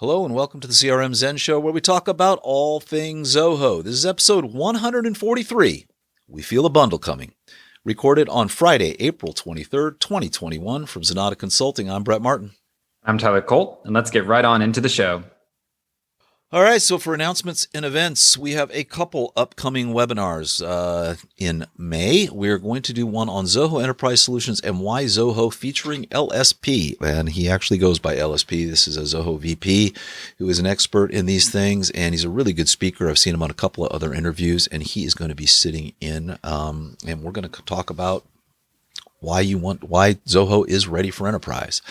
Hello and welcome to the CRM Zen Show, where we talk about all things Zoho. This is episode 143. We Feel a Bundle Coming. Recorded on Friday, April 23rd, 2021 from Zenatta Consulting. I'm Brett Martin. I'm Tyler Colt, and let's get right on into the show. All right, so for announcements and events, we have a couple upcoming webinars in May. We're going to do one on Zoho Enterprise Solutions and why Zoho, featuring LSP. And he actually goes by LSP. This is a Zoho VP who is an expert in these things, and he's a really good speaker. I've seen him on a couple of other interviews, and he is going to be sitting in, and we're going to talk about why Zoho is ready for enterprise.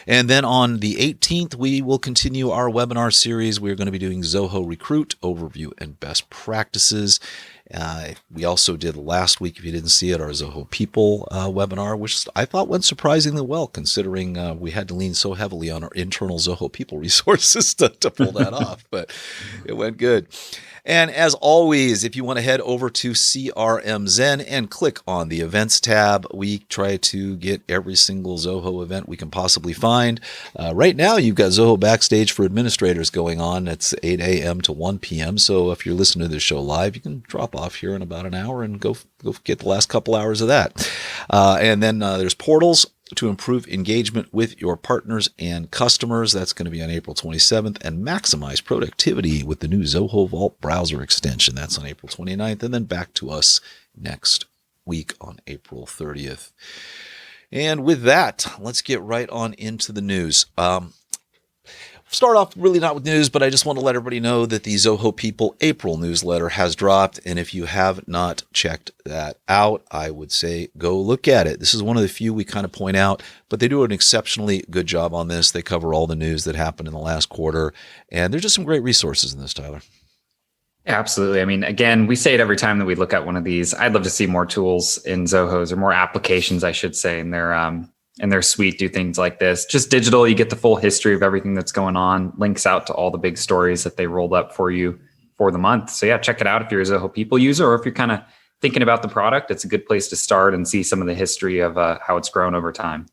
And then on the 18th, we will continue our webinar series. We're going to be doing Zoho Recruit, Overview, and Best Practices. We also did last week, if you didn't see it, our Zoho People webinar, which I thought went surprisingly well, considering we had to lean so heavily on our internal Zoho People resources to pull that off, but it went good. And as always, if you want to head over to CRM Zen and click on the events tab, we try to get every single Zoho event we can possibly find. Right now, you've got Zoho Backstage for administrators going on. It's 8 a.m. to 1 p.m. So if you're listening to this show live, you can drop off here in about an hour and go get the last couple hours of that. And then there's portals to improve engagement with your partners and customers. That's going to be on April 27th, and maximize productivity with the new Zoho Vault browser extension. That's on April 29th, and then back to us next week on April 30th. And with that, let's get right on into the news. Start off really not with news, but I just want to let everybody know that the Zoho People April newsletter has dropped. And if you have not checked that out, I would say go look at it. This is one of the few we kind of point out, but they do an exceptionally good job on this. They cover all the news that happened in the last quarter. And there's just some great resources in this, Tyler. Yeah, absolutely. I mean, again, we say it every time that we look at one of these. I'd love to see more tools in Zoho's, or more applications, I should say, in their suite, do things like this. Just digital, you get the full history of everything that's going on, links out to all the big stories that they rolled up for you for the month. So yeah, check it out if you're a Zoho People user, or if you're kind of thinking about the product, it's a good place to start and see some of the history of how it's grown over time.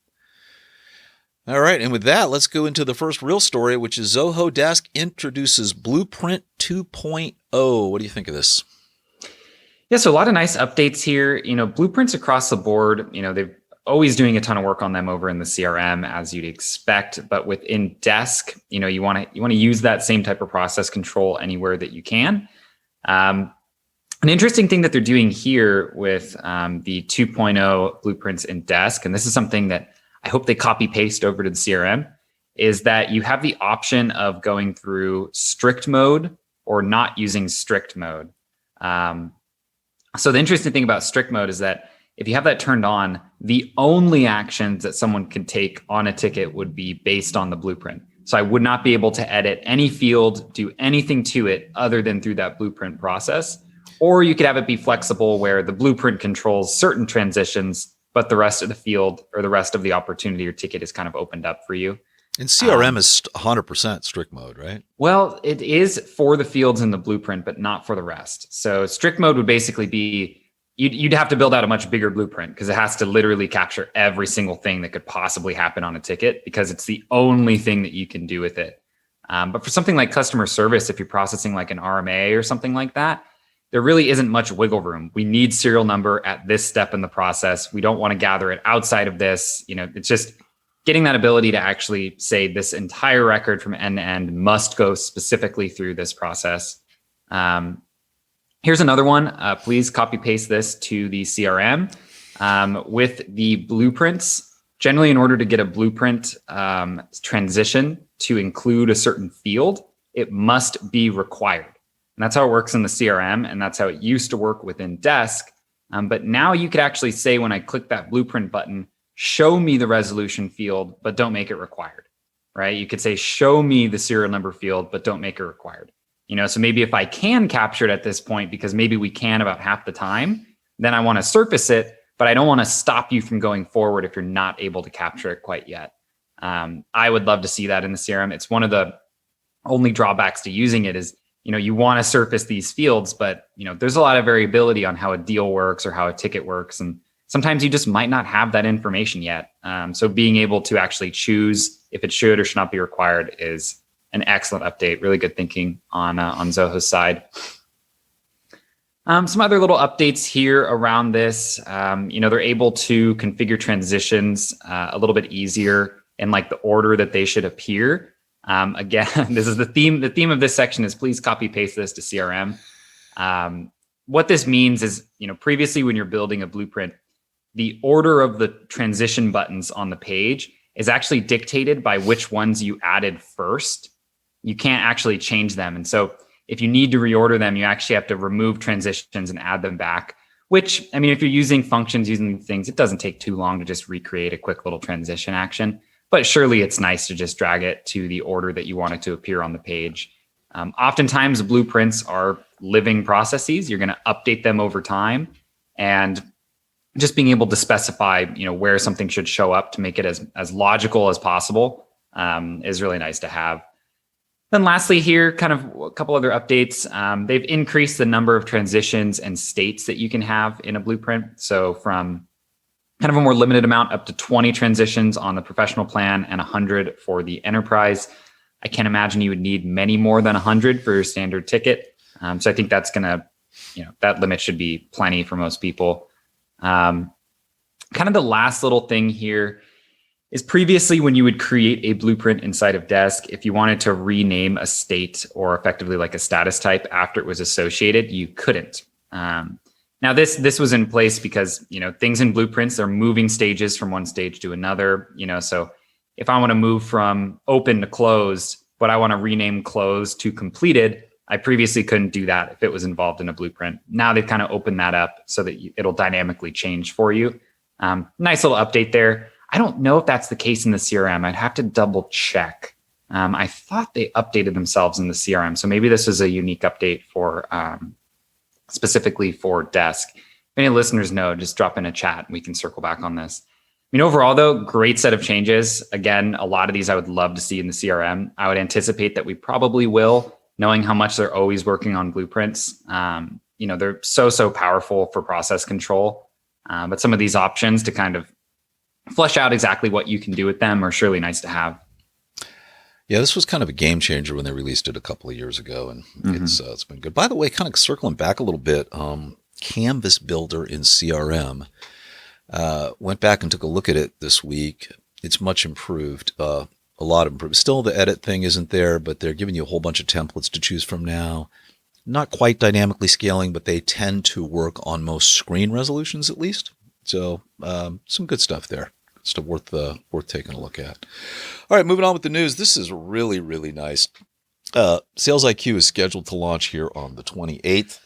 All right, and with that, let's go into the first real story, which is Zoho Desk introduces Blueprint 2.0. What do you think of this? Yeah, so a lot of nice updates here. Blueprints across the board, they've always doing a ton of work on them over in the CRM, as you'd expect. But within Desk, you want to use that same type of process control anywhere that you can. An interesting thing that they're doing here with the 2.0 blueprints in Desk, and this is something that I hope they copy paste over to the CRM, is that you have the option of going through strict mode or not using strict mode. So the interesting thing about strict mode is that if you have that turned on, the only actions that someone can take on a ticket would be based on the blueprint. So I would not be able to edit any field, do anything to it other than through that blueprint process. Or you could have it be flexible where the blueprint controls certain transitions, but the rest of the field or the rest of the opportunity or ticket is kind of opened up for you. And CRM is 100% strict mode, right? Well, it is for the fields in the blueprint, but not for the rest. So strict mode would basically be you'd have to build out a much bigger blueprint, because it has to literally capture every single thing that could possibly happen on a ticket, because it's the only thing that you can do with it. But for something like customer service, if you're processing like an RMA or something like that, there really isn't much wiggle room. We need serial number at this step in the process. We don't want to gather it outside of this. It's just getting that ability to actually say this entire record from end to end must go specifically through this process. Here's another one. Please copy paste this to the CRM. With the blueprints, generally in order to get a blueprint transition to include a certain field, it must be required. And that's how it works in the CRM, and that's how it used to work within Desk. But now you could actually say, when I click that blueprint button, show me the resolution field, but don't make it required, right? You could say, show me the serial number field, but don't make it required. So maybe if I can capture it at this point, because maybe we can about half the time, then I want to surface it, but I don't want to stop you from going forward if you're not able to capture it quite yet. I would love to see that in the CRM. It's one of the only drawbacks to using it is, you want to surface these fields, but there's a lot of variability on how a deal works or how a ticket works. And sometimes you just might not have that information yet. So being able to actually choose if it should or should not be required is an excellent update. Really good thinking on Zoho's side. Some other little updates here around this. They're able to configure transitions a little bit easier in like the order that they should appear. Again, this is the theme. The theme of this section is please copy paste this to CRM. What this means is, previously when you're building a blueprint, the order of the transition buttons on the page is actually dictated by which ones you added first. You can't actually change them. And so if you need to reorder them, you actually have to remove transitions and add them back, which, if you're using functions, using things, it doesn't take too long to just recreate a quick little transition action. But surely it's nice to just drag it to the order that you want it to appear on the page. Oftentimes blueprints are living processes. You're going to update them over time, and just being able to specify, where something should show up to make it as logical as possible is really nice to have. Then lastly here, kind of a couple other updates. They've increased the number of transitions and states that you can have in a blueprint. So from kind of a more limited amount up to 20 transitions on the professional plan and 100 for the enterprise. I can't imagine you would need many more than 100 for your standard ticket. So I think that's going to, that limit should be plenty for most people. Kind of the last little thing here is previously when you would create a blueprint inside of Desk, if you wanted to rename a state or effectively like a status type after it was associated, you couldn't. Now this was in place because, things in blueprints, they're moving stages from one stage to another, so if I want to move from open to closed, but I want to rename closed to completed, I previously couldn't do that if it was involved in a blueprint. Now they've kind of opened that up so that it'll dynamically change for you. Nice little update there. I don't know if that's the case in the CRM. I'd have to double check. I thought they updated themselves in the CRM. So maybe this is a unique update for specifically for Desk. If any listeners know, just drop in a chat and we can circle back on this. Overall though, great set of changes. Again, a lot of these I would love to see in the CRM. I would anticipate that we probably will, knowing how much they're always working on blueprints. They're so powerful for process control. But some of these options to kind of flesh out exactly what you can do with them are surely nice to have. Yeah, this was kind of a game changer when they released it a couple of years ago, and it's been good. By the way, kind of circling back a little bit, Canvas Builder in CRM, went back and took a look at it this week. It's much improved, a lot improved. Still, the edit thing isn't there, but they're giving you a whole bunch of templates to choose from now. Not quite dynamically scaling, but they tend to work on most screen resolutions at least. So some good stuff there. Stuff worth taking a look at. All right, moving on with the news. This is really, really nice. SalesIQ is scheduled to launch here on the 28th.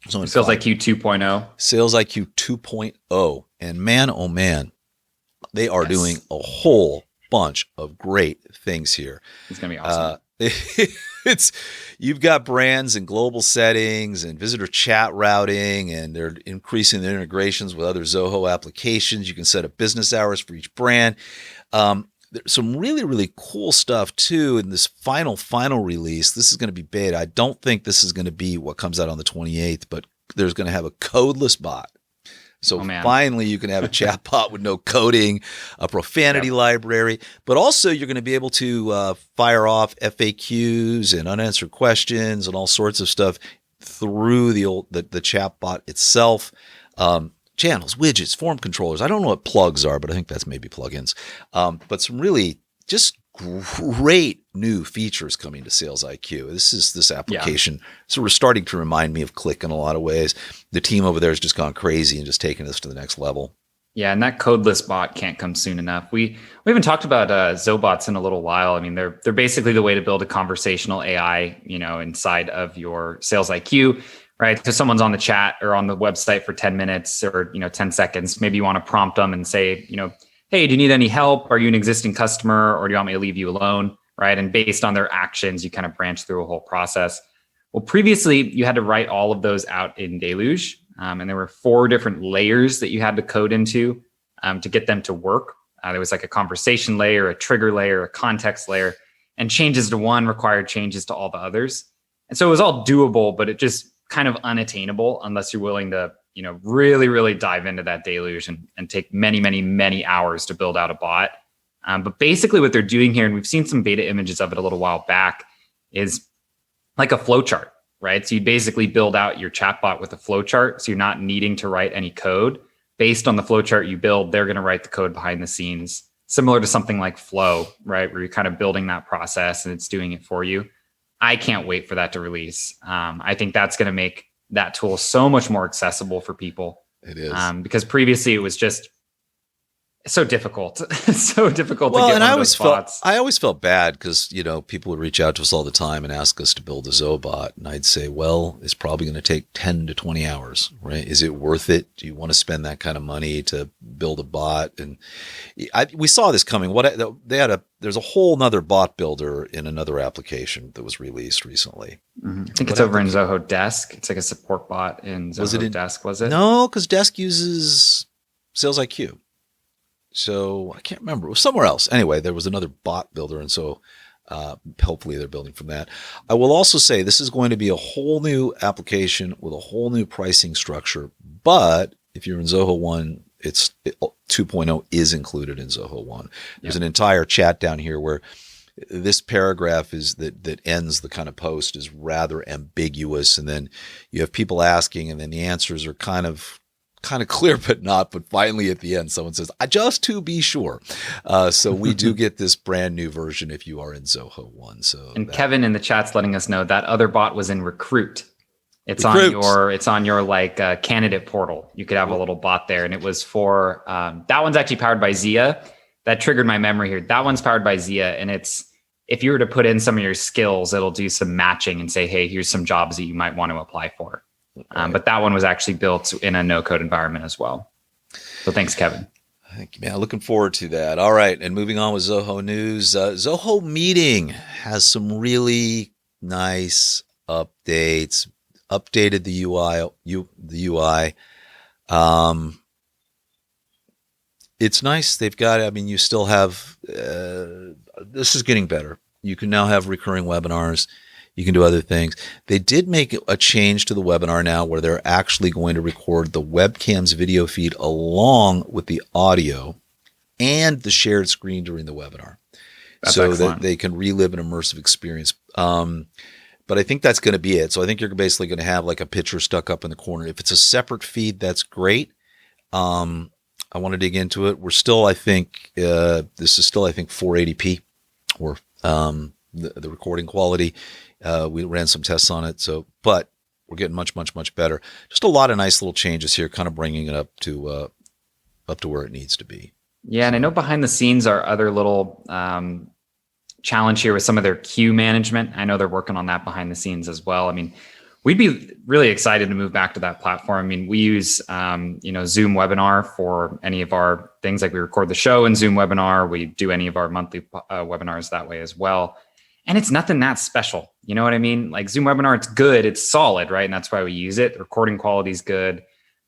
SalesIQ 2.0. SalesIQ 2.0. And man, oh man, they are doing a whole bunch of great things here. It's going to be awesome. You've got brands and global settings and visitor chat routing, and they're increasing their integrations with other Zoho applications. You can set up business hours for each brand. There's some really, really cool stuff too in this final release. This is going to be beta. I don't think this is going to be what comes out on the 28th, but there's going to have a codeless bot. So finally, you can have a chat bot with no coding, a profanity library, but also you're going to be able to fire off FAQs and unanswered questions and all sorts of stuff through the chat bot itself. Channels, widgets, form controllers. I don't know what plugs are, but I think that's maybe plugins. But some really just great new features coming to SalesIQ. This application sort of starting to remind me of Click in a lot of ways. The team over there has just gone crazy and just taken this to the next level. Yeah, and that codeless bot can't come soon enough. We haven't talked about Zobots in a little while. I mean, they're basically the way to build a conversational AI, inside of your SalesIQ, right? So someone's on the chat or on the website for 10 minutes or 10 seconds. Maybe you want to prompt them and say, hey, do you need any help? Are you an existing customer, or do you want me to leave you alone? Right. And based on their actions, you kind of branch through a whole process. Well, previously you had to write all of those out in Deluge. And there were 4 different layers that you had to code into to get them to work. There was like a conversation layer, a trigger layer, a context layer, and changes to one required changes to all the others. And so it was all doable, but it just kind of unattainable unless you're willing to really, really dive into that deluge and take many, many, many hours to build out a bot. But basically what they're doing here, and we've seen some beta images of it a little while back, is like a flow chart, right? So you basically build out your chatbot with a flow chart. So you're not needing to write any code. Based on the flow chart you build, they're going to write the code behind the scenes, similar to something like Flow, right? Where you're kind of building that process and it's doing it for you. I can't wait for that to release. I think that's going to make that tool so much more accessible for people. It is. Because previously it was just so difficult. So difficult to Well, get and one of those bots. I always felt bad because, people would reach out to us all the time and ask us to build a Zoho bot. And I'd say, well, it's probably going to take 10 to 20 hours, right? Is it worth it? Do you want to spend that kind of money to build a bot? And we saw this coming. There's a whole nother bot builder in another application that was released recently. Mm-hmm. I think it's over in Zoho Desk. It's like a support bot in Zoho Desk, was it? No, because Desk uses SalesIQ. So I can't remember. It was somewhere else. Anyway, there was another bot builder. And so hopefully they're building from that. I will also say this is going to be a whole new application with a whole new pricing structure. But if you're in Zoho 1, 2.0 is included in Zoho 1. There's an entire chat down here where this paragraph is that ends the kind of post is rather ambiguous. And then you have people asking, and then the answers are kind of clear, but not. But finally, at the end, someone says, just to be sure. So we do get this brand new version if you are in Zoho 1. Kevin in the chat's letting us know that other bot was in Recruit. It's on your like candidate portal. You could have a little bot there, and it was for that one's actually powered by Zia. That triggered my memory here. That one's powered by Zia, and it's if you were to put in some of your skills, it'll do some matching and say, hey, here's some jobs that you might want to apply for. But that one was actually built in a no-code environment as well. So thanks, Kevin. Thank you, man. Looking forward to that. All right. And moving on with Zoho news. Zoho Meeting has some really nice updates. Updated the UI. It's nice. They've got, you still have, this is getting better. You can now have recurring webinars. You can do other things. They did make a change to the webinar now where they're actually going to record the webcam's video feed along with the audio and the shared screen during the webinar. That's so excellent. That they can relive an immersive experience. But I think that's going to be it. So I think you're basically going to have like a picture stuck up in the corner. If it's a separate feed, that's great. I want to dig into it. We're still, I think, this is still, 480p or the recording quality. We ran some tests on it. But we're getting much, much, much better. Just a lot of nice little changes here, kind of bringing it up to where it needs to be. Yeah. And I know behind the scenes are other little, challenge here with some of their queue management. I know they're working on that behind the scenes as well. We'd be really excited to move back to that platform. We use, Zoom Webinar for any of our things. Like we record the show in Zoom Webinar. We do any of our monthly webinars that way as well. And it's nothing that special. You know what I mean? Like Zoom Webinar, it's good. It's solid, right? And that's why we use it. The recording quality is good.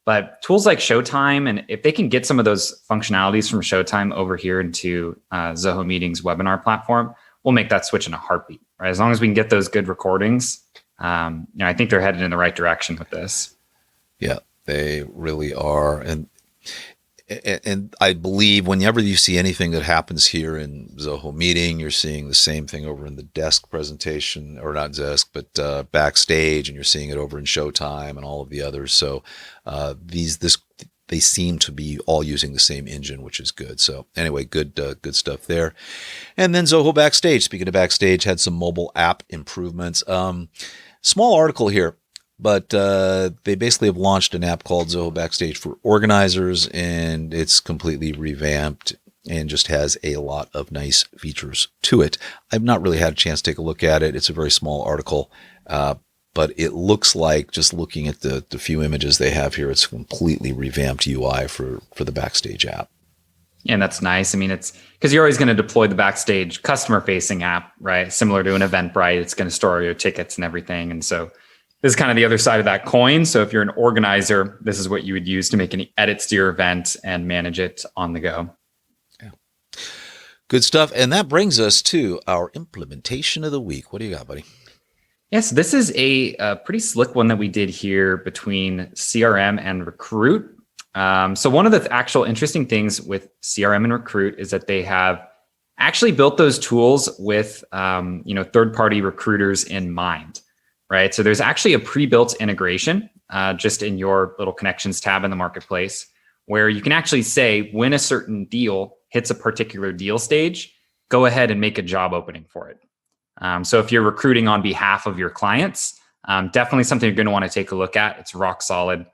But tools like Showtime, and if they can get some of those functionalities from Showtime over here into Zoho Meetings webinar platform, we'll make that switch in a heartbeat, right? As long as we can get those good recordings, I think they're headed in the right direction with this. Yeah, they really are. And I believe whenever you see anything that happens here in Zoho Meeting, you're seeing the same thing over in the Desk presentation, or not Desk, but Backstage, and you're seeing it over in Showtime and all of the others. So they seem to be all using the same engine, which is good. So anyway, good stuff there. And then Zoho Backstage, speaking of Backstage, had some mobile app improvements. Small article here, but they basically have launched an app called Zoho Backstage for organizers, and it's completely revamped and just has a lot of nice features to it. I've not really had a chance to take a look at it. It's a very small article. But it looks like, just looking at the few images they have here, it's a completely revamped UI for the Backstage app. And that's nice. It's because you're always going to deploy the Backstage customer-facing app, right? Similar to an Eventbrite, it's going to store your tickets and everything. And so this is kind of the other side of that coin. So if you're an organizer, this is what you would use to make any edits to your event and manage it on the go. Yeah. Good stuff. And that brings us to our implementation of the week. What do you got, buddy? Yes, this is a pretty slick one that we did here between CRM and Recruit. So one of the actual interesting things with CRM and Recruit is that they have actually built those tools with third-party recruiters in mind, right? So there's actually a pre-built integration just in your little connections tab in the marketplace, where you can actually say when a certain deal hits a particular deal stage, go ahead and make a job opening for it. So if you're recruiting on behalf of your clients, definitely something you're going to want to take a look at. It's rock solid.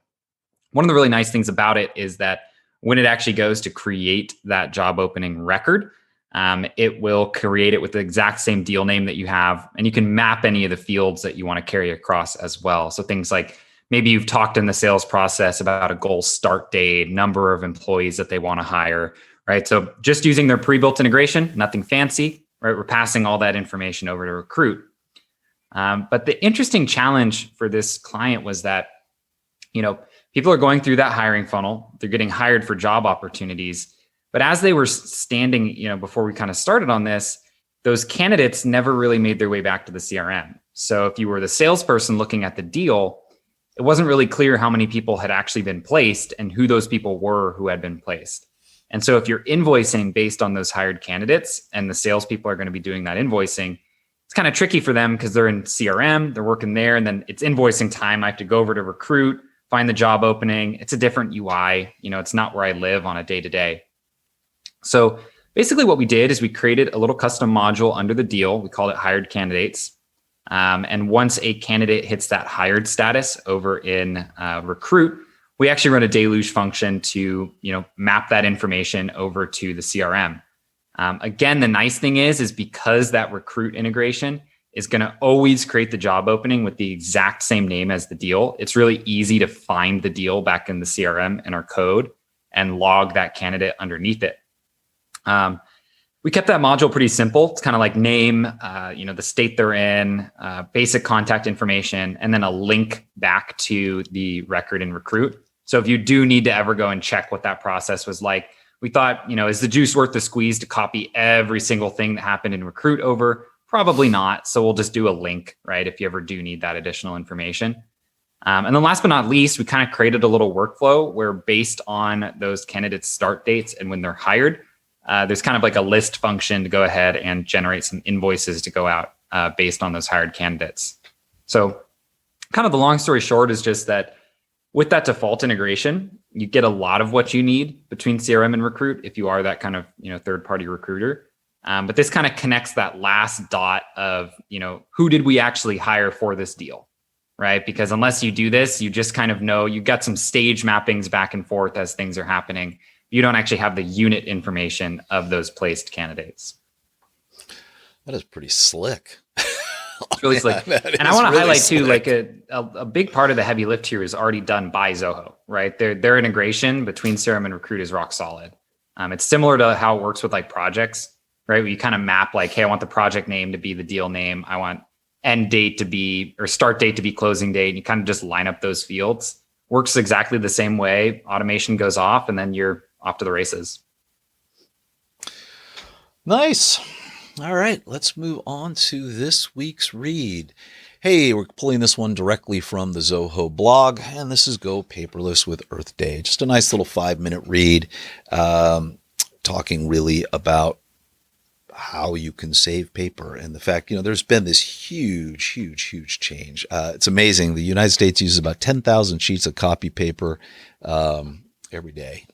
One of the really nice things about it is that when it actually goes to create that job opening record, it will create it with the exact same deal name that you have, and you can map any of the fields that you want to carry across as well. So things like maybe you've talked in the sales process about a goal start date, number of employees that they want to hire, right? So just using their pre-built integration, nothing fancy, right? We're passing all that information over to Recruit. But the interesting challenge for this client was that, people are going through that hiring funnel. They're getting hired for job opportunities. But as they were standing, before we kind of started on this, those candidates never really made their way back to the CRM. So if you were the salesperson looking at the deal, it wasn't really clear how many people had actually been placed and who those people were who had been placed. And so if you're invoicing based on those hired candidates and the salespeople are going to be doing that invoicing, it's kind of tricky for them because they're in CRM, they're working there, and then it's invoicing time. I have to go over to Recruit, find the job opening. It's a different UI. It's not where I live on a day-to-day. So basically what we did is we created a little custom module under the deal. We called it hired candidates. And once a candidate hits that hired status over in Recruit, we actually run a deluge function to map that information over to the CRM. Again, the nice thing is because that Recruit integration is going to always create the job opening with the exact same name as the deal. It's really easy to find the deal back in the CRM in our code and log that candidate underneath it. We kept that module pretty simple. It's kind of like name, the state they're in, basic contact information, and then a link back to the record in Recruit. So if you do need to ever go and check what that process was like, we thought, is the juice worth the squeeze to copy every single thing that happened in Recruit over? Probably not. So we'll just do a link, right? If you ever do need that additional information. And then last but not least, we kind of created a little workflow where based on those candidates' start dates and when they're hired, there's kind of like a list function to go ahead and generate some invoices to go out based on those hired candidates. So kind of the long story short is just that with that default integration, you get a lot of what you need between CRM and Recruit if you are that kind of third-party recruiter. But this kind of connects that last dot of, who did we actually hire for this deal, right? Because unless you do this, you just kind of know you got some stage mappings back and forth as things are happening. You don't actually have the unit information of those placed candidates. That is pretty slick. It's really slick. And I want to highlight too, like a big part of the heavy lift here is already done by Zoho, right? Their integration between CRM and Recruit is rock solid. It's similar to how it works with like projects, right? Where you kind of map like, hey, I want the project name to be the deal name. I want end date to be, or start date to be closing date. And you kind of just line up those fields. Works exactly the same way. Automation goes off and then you're off to the races. Nice. All right, let's move on to this week's read. Hey, we're pulling this one directly from the Zoho blog, and this is Go Paperless with Earth Day. Just a nice little 5-minute read, talking really about how you can save paper and the fact, there's been this huge change. It's amazing. The United States uses about 10,000 sheets of copy paper every day.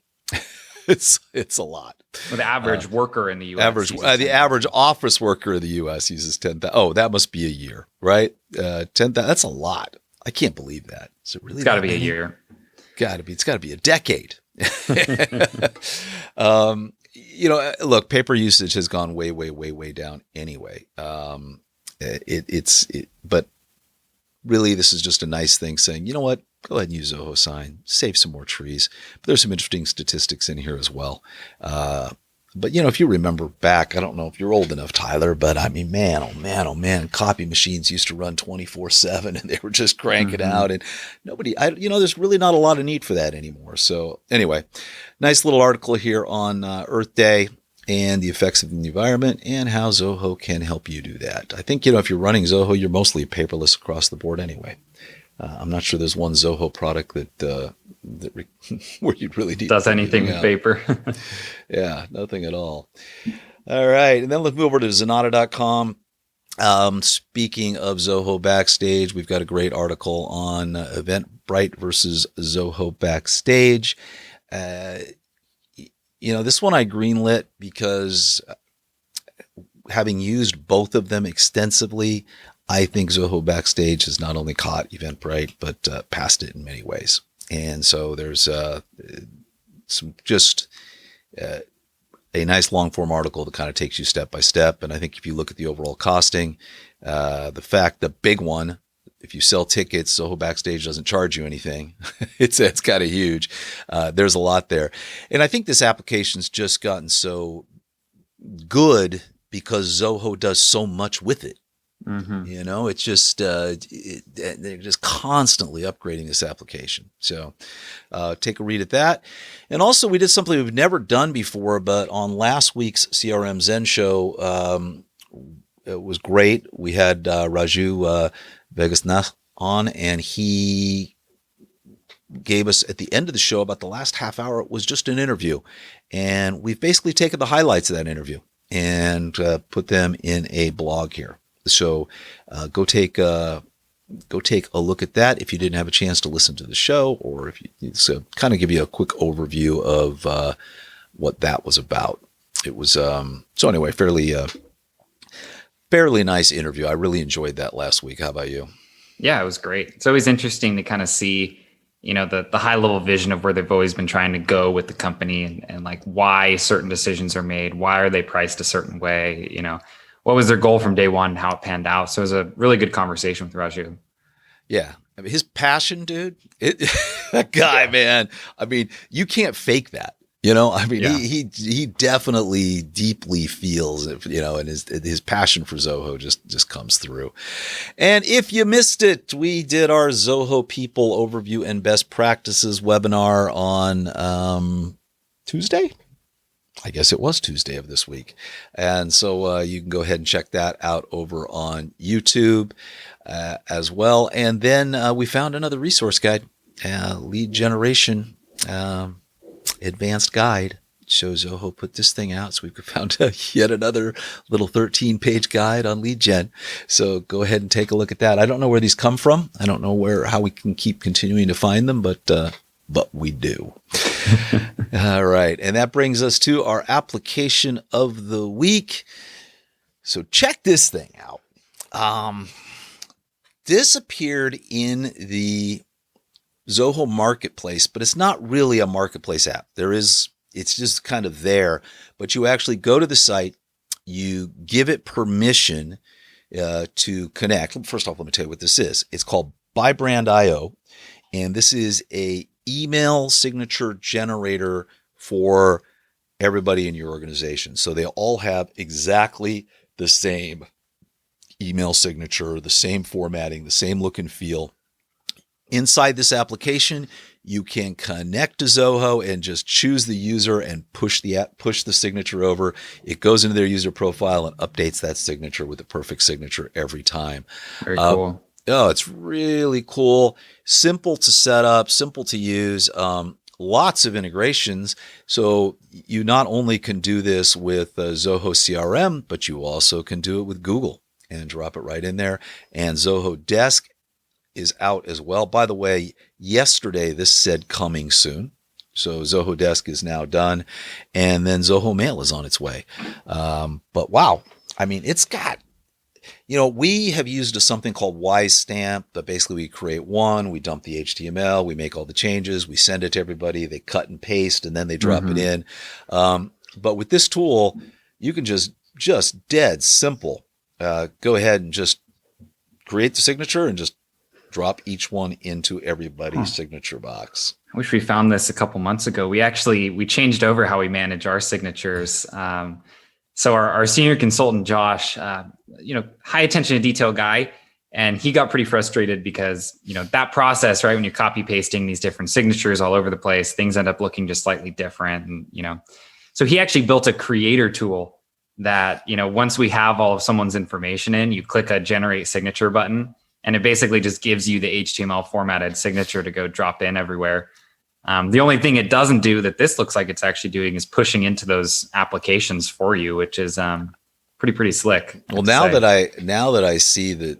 It's a lot. Well, the average worker in the U.S. The average office worker in the U.S. uses 10,000. Oh, that must be a year, right? 10,000. That's a lot. I can't believe that. Is it really? It's got to be a year. It's got to be a decade. Look, paper usage has gone way down anyway. But really, this is just a nice thing saying, you know what? Go ahead and use Zoho Sign, save some more trees. But there's some interesting statistics in here as well. But, if you remember back, I don't know if you're old enough, Tyler, but I mean, man, oh man, copy machines used to run 24/7 and they were just cranking out and there's really not a lot of need for that anymore. So anyway, nice little article here on Earth Day and the effects of the environment and how Zoho can help you do that. I think, if you're running Zoho, you're mostly paperless across the board anyway. I'm not sure there's one Zoho product that where you'd really need does anything with paper. Yeah, nothing at all. All right. And then let's move over to Zenatta.com. Speaking of Zoho Backstage, we've got a great article on Eventbrite versus Zoho Backstage. This one I greenlit because having used both of them extensively, I think Zoho Backstage has not only caught Eventbrite, but passed it in many ways. And so there's some just a nice long form article that kind of takes you step by step. And I think if you look at the overall costing, the big one, if you sell tickets, Zoho Backstage doesn't charge you anything. It's kind of huge. There's a lot there. And I think this application's just gotten so good because Zoho does so much with it. Mm-hmm. It's just, they're just constantly upgrading this application. So take a read at that. And also we did something we've never done before, but on last week's CRM Zen Show, it was great. We had Raju Vegesna on, and he gave us at the end of the show, about the last half hour, it was just an interview. And we've basically taken the highlights of that interview and put them in a blog here. So go take a look at that if you didn't have a chance to listen to the show, or if you so kind of give you a quick overview of what that was about. It was so anyway, fairly nice interview. I really enjoyed that last week. How about you? Yeah, it was great. It's always interesting to kind of see, the high level vision of where they've always been trying to go with the company and like why certain decisions are made. Why are they priced a certain way? What was their goal from day one and how it panned out. So it was a really good conversation with Raju. Yeah. I mean, his passion, dude, that guy, man, I mean, you can't fake that. He definitely deeply feels it, and his passion for Zoho just comes through. And if you missed it, we did our Zoho People Overview and Best Practices webinar on Tuesday. I guess it was Tuesday of this week. And so you can go ahead and check that out over on YouTube as well. And then we found another resource guide, lead generation advanced guide. Shows Zoho put this thing out. So we've found yet another little 13-page guide on lead gen. So go ahead and take a look at that. I don't know where these come from. I don't know how we can keep continuing to find them, but we do. All right. And that brings us to our application of the week. So check this thing out. This appeared in the Zoho Marketplace, but it's not really a marketplace app. It's just kind of there, but you actually go to the site, you give it permission to connect. First off, let me tell you what this is. It's called ByBrand.io, and this is a email signature generator for everybody in your organization. So they all have exactly the same email signature, the same formatting, the same look and feel. Inside this application, you can connect to Zoho and just choose the user and push the signature over. It goes into their user profile and updates that signature with the perfect signature every time. Very cool. It's really cool. Simple to set up, simple to use. Lots of integrations. So you not only can do this with Zoho CRM, but you also can do it with Google and drop it right in there. And Zoho Desk is out as well. By the way, yesterday this said coming soon. So Zoho Desk is now done. And then Zoho Mail is on its way. But wow, I mean, it's got, we have used something called Wise Stamp, but basically we create one, we dump the HTML, we make all the changes, we send it to everybody, they cut and paste, and then they drop it in. But with this tool, you can just dead simple, go ahead and just create the signature and just drop each one into everybody's signature box. I wish we found this a couple months ago. We changed over how we manage our signatures. So our senior consultant, Josh, high attention to detail guy, and he got pretty frustrated because, that process, right? When you're copy pasting these different signatures all over the place, things end up looking just slightly different. And, so he actually built a creator tool that, once we have all of someone's information in, you click a generate signature button, and it basically just gives you the HTML formatted signature to go drop in everywhere. The only thing it doesn't do that this looks like it's actually doing is pushing into those applications for you, which is pretty slick. Well, now that I see that,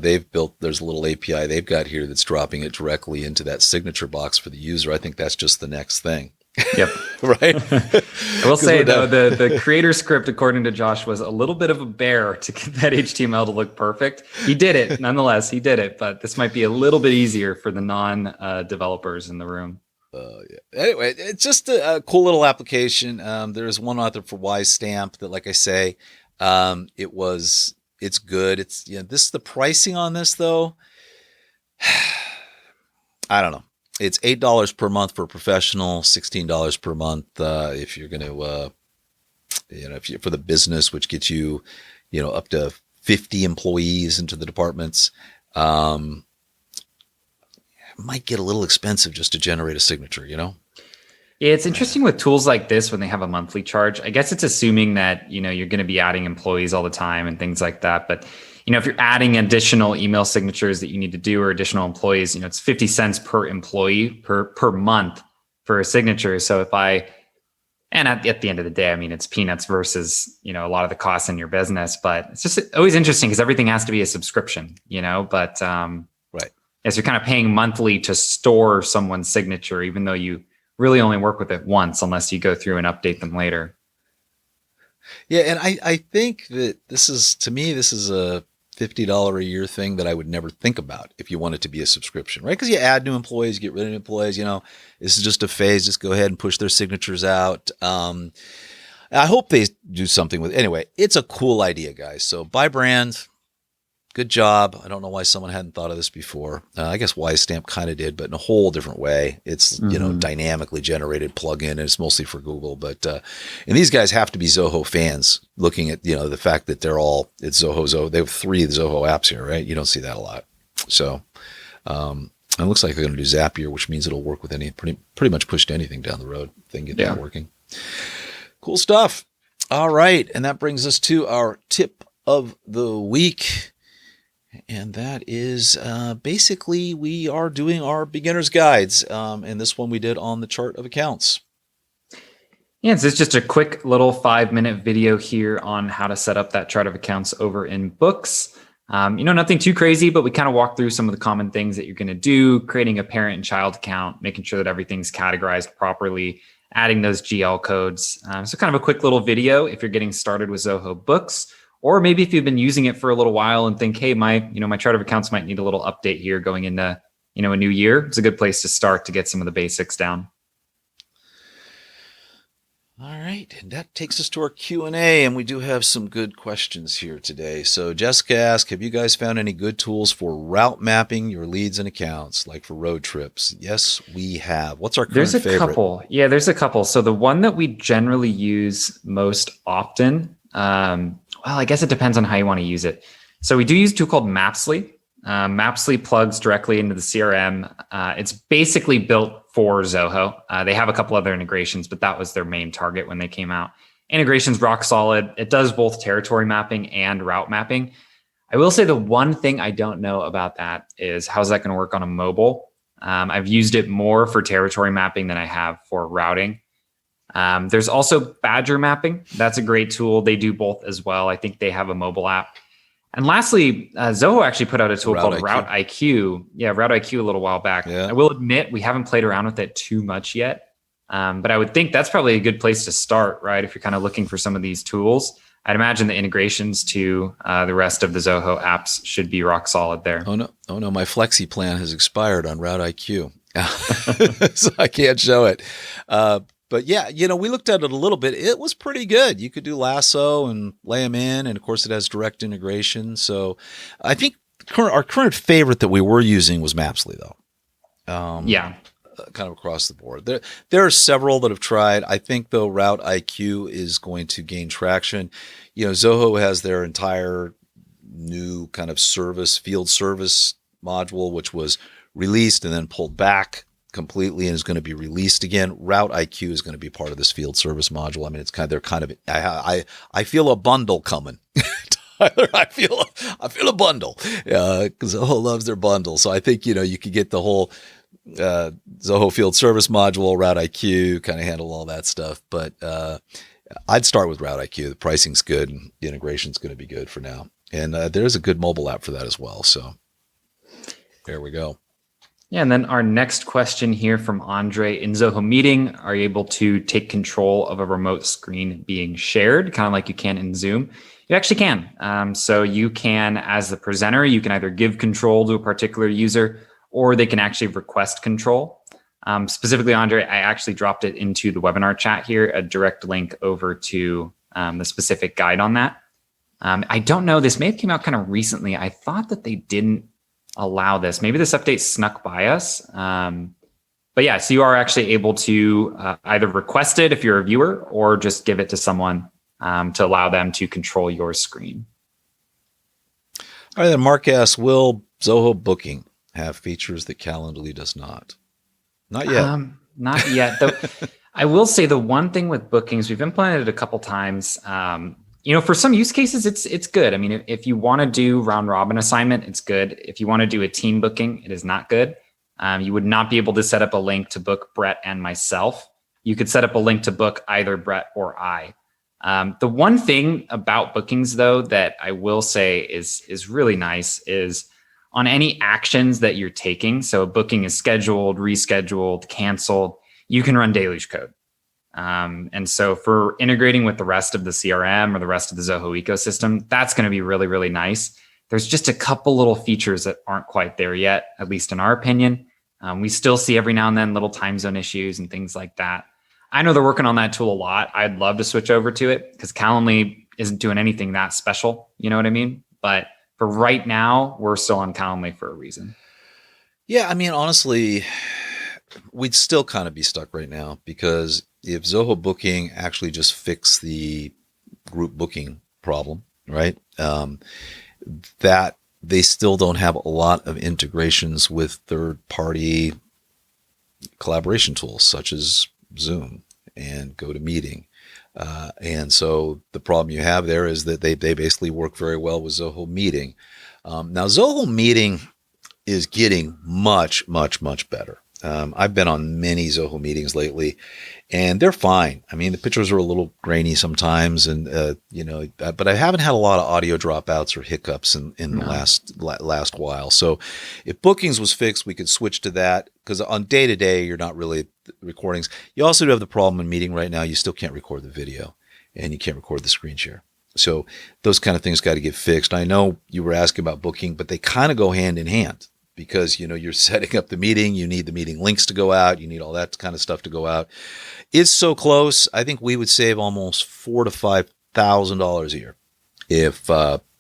they've built, there's a little API they've got here that's dropping it directly into that signature box for the user. I think that's just the next thing. Yep. Right. I will say though, the creator script, according to Josh, was a little bit of a bear to get that HTML to look perfect. He did it nonetheless. He did it, but this might be a little bit easier for the non-developers in the room. Yeah. Anyway, it's just a cool little application. There's one out there for Ystamp that, like I say, it's good. It's the pricing on this though. I don't know. It's $8 per month for a professional, $16 per month if you're going to, for the business, which gets you, up to 50 employees into the departments. It might get a little expensive just to generate a signature, Yeah, it's interesting with tools like this when they have a monthly charge. I guess it's assuming that, you're going to be adding employees all the time and things like that. But, if you're adding additional email signatures that you need to do or additional employees, it's 50 cents per employee per month for a signature. So at the end of the day, I mean, it's peanuts versus, a lot of the costs in your business, but it's just always interesting because everything has to be a subscription, but right. As you're kind of paying monthly to store someone's signature, even though you really only work with it once unless you go through and update them later. Yeah. And I think that this is a $50 a year thing that I would never think about if you want it to be a subscription, right? Because you add new employees, get rid of employees, this is just a phase. Just go ahead and push their signatures out. I hope they do something with it. Anyway, it's a cool idea, guys. So by brand, good job. I don't know why someone hadn't thought of this before. I guess Ystamp kind of did, but in a whole different way. It's, dynamically generated plugin, and it's mostly for Google. But, and these guys have to be Zoho fans looking at, the fact that it's Zoho. They have 3 Zoho apps here, right? You don't see that a lot. So, it looks like they're going to do Zapier, which means it'll work with pretty much push to anything down the road. If they can get that working. Cool stuff. All right. And that brings us to our tip of the week. And that is basically we are doing our beginner's guides. And this one we did on the chart of accounts. Yeah, so it's just a quick little 5-minute video here on how to set up that chart of accounts over in Books. Nothing too crazy, but we kind of walk through some of the common things that you're going to do, creating a parent and child account, making sure that everything's categorized properly, adding those GL codes. So kind of a quick little video if you're getting started with Zoho Books. Or maybe if you've been using it for a little while and think, hey, my chart of accounts might need a little update here going into, a new year. It's a good place to start to get some of the basics down. All right. And that takes us to our Q&A, and we do have some good questions here today. So Jessica asked, have you guys found any good tools for route mapping your leads and accounts, like for road trips? Yes, we have. What's our current favorite? There's a couple. Yeah, there's a couple. So the one that we generally use most often, well, I guess it depends on how you want to use it. So we do use a tool called Mapsly. Mapsly plugs directly into the CRM. It's basically built for Zoho. They have a couple other integrations, but that was their main target when they came out. Integration's rock solid. It does both territory mapping and route mapping. I will say the one thing I don't know about that is how's that going to work on a mobile? I've used it more for territory mapping than I have for routing. There's also Badger mapping. That's a great tool. They do both as well. I think they have a mobile app. And lastly, Zoho actually put out a tool called Route IQ. Yeah, Route IQ a little while back. Yeah. I will admit we haven't played around with it too much yet. But I would think that's probably a good place to start, right? If you're kind of looking for some of these tools, I'd imagine the integrations to the rest of the Zoho apps should be rock solid there. Oh no, my Flexi plan has expired on Route IQ. So I can't show it. But yeah, we looked at it a little bit. It was pretty good. You could do lasso and lay them in. And of course, it has direct integration. So I think our current favorite that we were using was Mapsly, though. Yeah. Kind of across the board. There are several that have tried. I think, though, Route IQ is going to gain traction. Zoho has their entire new kind of field service module, which was released and then pulled back completely and is going to be released again. Route IQ is going to be part of this field service module. I mean, I feel a bundle coming. Tyler, I feel a bundle because Zoho loves their bundle. So I think, you could get the whole Zoho Field Service Module, Route IQ, kind of handle all that stuff. But I'd start with Route IQ. The pricing's good, and the integration's going to be good for now. And there's a good mobile app for that as well. So there we go. Yeah, and then our next question here from Andre: in Zoho Meeting, are you able to take control of a remote screen being shared, kind of like you can in Zoom? You actually can. So you can, as the presenter, you can either give control to a particular user, or they can actually request control. Specifically, Andre, I actually dropped it into the webinar chat here, a direct link over to the specific guide on that. I don't know, this may have came out kind of recently. I thought that they didn't allow this. Maybe this update snuck by us. But yeah, so you are actually able to either request it if you're a viewer, or just give it to someone to allow them to control your screen. All right, then Mark asks, will Zoho Booking have features that Calendly does not? Not yet. Not yet. Though, I will say the one thing with bookings, we've implemented it a couple times. For some use cases, it's good. I mean, if you want to do round robin assignment, it's good. If you want to do a team booking, it is not good. You would not be able to set up a link to book Brett and myself. You could set up a link to book either Brett or I. The one thing about bookings, though, that I will say is really nice is on any actions that you're taking. So a booking is scheduled, rescheduled, canceled, you can run deluge code. And so for integrating with the rest of the CRM or the rest of the Zoho ecosystem, that's going to be really, really nice. There's just a couple little features that aren't quite there yet, at least in our opinion. We still see every now and then little time zone issues and things like that. I know they're working on that tool a lot. I'd love to switch over to it because Calendly isn't doing anything that special. You know what I mean? But for right now, we're still on Calendly for a reason. Yeah, I mean, honestly, we'd still kind of be stuck right now because if Zoho Booking actually just fixed the group booking problem, right? That they still don't have a lot of integrations with third-party collaboration tools such as Zoom and GoToMeeting. And so the problem you have there is that they basically work very well with Zoho Meeting. Now, Zoho Meeting is getting much, much, much better. I've been on many Zoho meetings lately, and they're fine. I mean, the pictures are a little grainy sometimes, and but I haven't had a lot of audio dropouts or hiccups in the last while. So, if bookings was fixed, we could switch to that because on day to day, you're not really recordings. You also do have the problem in meeting right now. You still can't record the video, and you can't record the screen share. So those kind of things got to get fixed. I know you were asking about booking, but they kind of go hand in hand. Because, you're setting up the meeting, you need the meeting links to go out, you need all that kind of stuff to go out. It's so close. I think we would save almost $4,000 to $5,000 a year if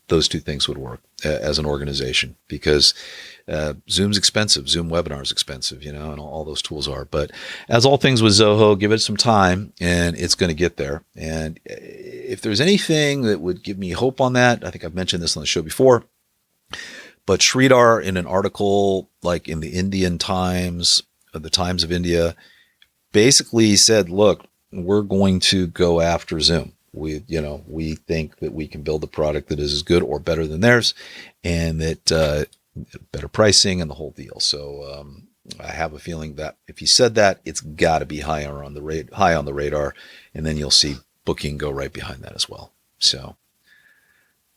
those two things would work as an organization. Because Zoom's expensive, Zoom webinar is expensive, and all those tools are. But as all things with Zoho, give it some time, and it's going to get there. And if there's anything that would give me hope on that, I think I've mentioned this on the show before. But Sridhar, in an article like in the Indian Times, the Times of India, basically said, look, we're going to go after Zoom. We think that we can build a product that is as good or better than theirs, and that better pricing and the whole deal. So I have a feeling that if he said that, it's got to be high on the radar, and then you'll see booking go right behind that as well. So.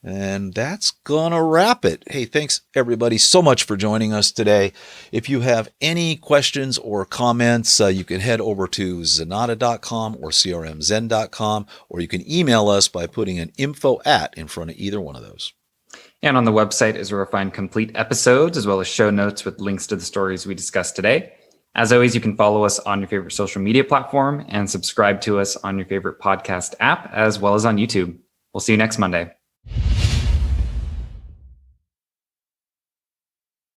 And that's going to wrap it. Hey, thanks everybody so much for joining us today. If you have any questions or comments, you can head over to zenatta.com or crmzen.com, or you can email us by putting an info@ in front of either one of those. And on the website is where you'll find complete episodes as well as show notes with links to the stories we discussed today. As always, you can follow us on your favorite social media platform and subscribe to us on your favorite podcast app as well as on YouTube. We'll see you next Monday.